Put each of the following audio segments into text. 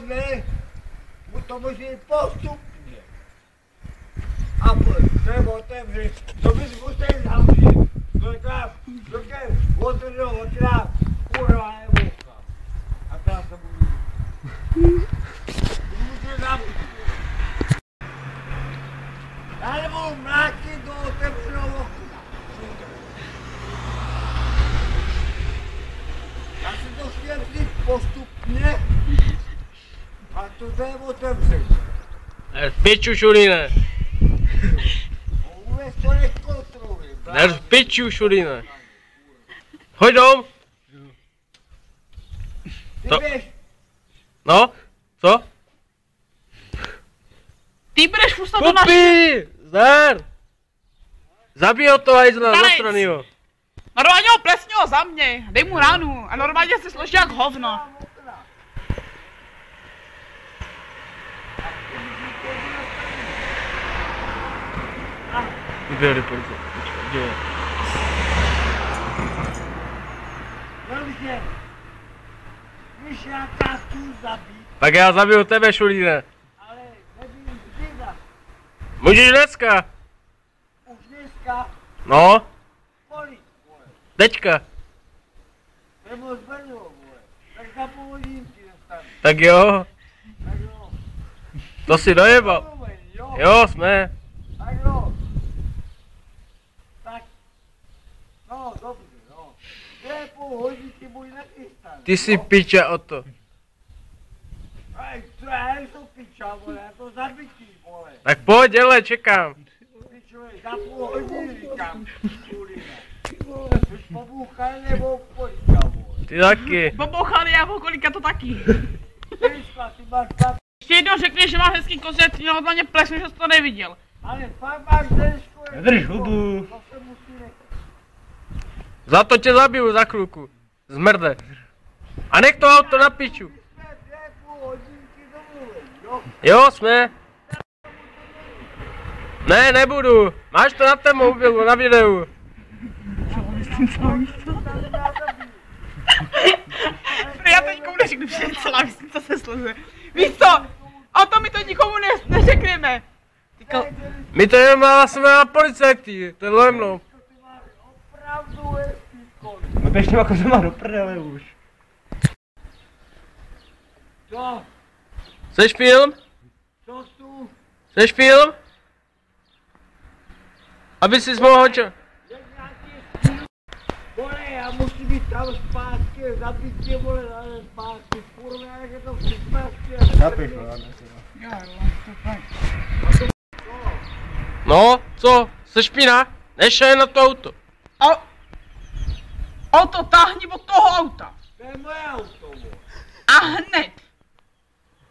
tohle, to musí postupně. A třeba otevři, to bys musel zavřít. Dokud otevřel očná, kurva je voka. A teraz to budu. Musel zavřít. Já nebudu mlátit do otevřeného okna. Já si to chtěl vzít postupně a to je otevřít. Piču, Šulíne. Vůbec to nekontroluji. V piču, Šulíne. Hoď dom. Ty To- běž. No, co? Ty budeš fustat do naší... Pupi! Zdar! Zabij ho to hajzla, Starec! zastrany ho. Normálně ho plesni ho za mě, dej mu ránu a normálně se složí jak hovno. Vyběhli policie. Počkej, kde je? Dobře. Víš, jaká tu zabít, Tak já zabiju tebe, Šulíne. ale nevím kdy za. Můžeš dneska. Už dneska No, kolik, vole. teďka. Nebo zbrno, vole. Tak za půl hodinky dostanu. Tak jo, Tak jo. to si dojebal. Jo. Jo, jsme. Tak jo. Tak. No, dobře, jo. 2,5 hodinky buď nachystaný. Ty si jo? piča o to. Ej, co já nejsou piča, vole, já to zabití, vole. Tak pojď, děle, čekám. Pičové, za půl hodiny říkám, kurina. Už pobouchali nebo polika, vole. Ty taky. Pobouchali a okolíka to taky. Teďka, ty máš tak, Ještě jednou řekni, že má hezký kozet, měl na ně plesni, že jsi to neviděl. ale fakt máš dnešku. Drž hubu. To se musí nechat. Za to tě zabiju za chvilku. Zmrde. A nech to auto na piču. Jsme 2,5 hodinky domluvili, jo? Jo, jsme. Ne, nebudu. Máš to na tém mobilu, na videu. Já teď neřeknu všem celá, myslím, co se sleze. Víš co? O to my to nikomu neřekneme. Tyko, My to jenom hlásíme na policajty, to je lojemno. Ty máš opravdu hezký kolik. No běž těma kozema do prdele už. Co? Chceš film? Co tu? Chceš film? Aby si mohl čo... Vole, já musím jít tam zpátky, zabít tě, vole, ale zpátky, kurva, jak je to zpátky. Napiš, No, co? Jsi špína? Nešaj na to auto. auto táhni od toho auta. To je moje auto, vole. A hned.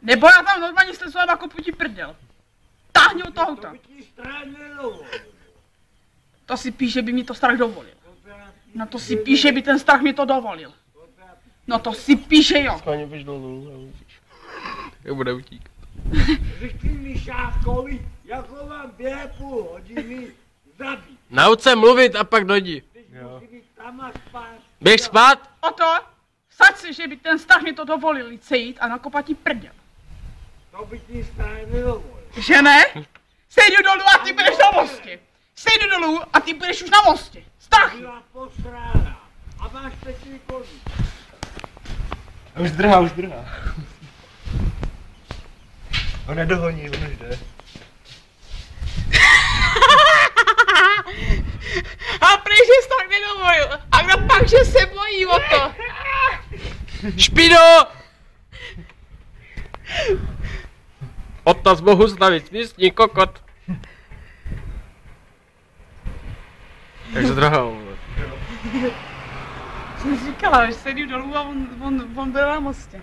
Nebo já tam normálně slezu a kopu ti prdel. Táhni od toho To auta. by ti strach nedovolil. To si píše, by mi to strach dovolil. No to si píše, by ten strach mi to dovolil. No to si píše, jo. Schválně běž dolů a uvidíš. Jak bude utíkat. Řekni mi Šáfkovi, jako mám 2,5 hodiny zabít. Nauč se mluvit a pak dojdi. Teď musí být tam a spát. Běž spát. O to, saď si, že by ten strach mi to dovolil jít se jít a nakopat ti prdel. To by ti strach nedovolil. Že ne? Sejdu dolů a ty budeš na mostě. Sejdu dolů a ty budeš už na mostě. Strachy. Byla posrána. A máš pěkný koník. Už drhá, už drhá. On nedohoní, on už jde. A prý, že jsi tak nedovolil. A kdo pak, že se bojí o to. Špíno! Odtaz mohu stavit místní kokot. Takže drahal. Jsem říkala, že sejdu dolů a on byl na mostě.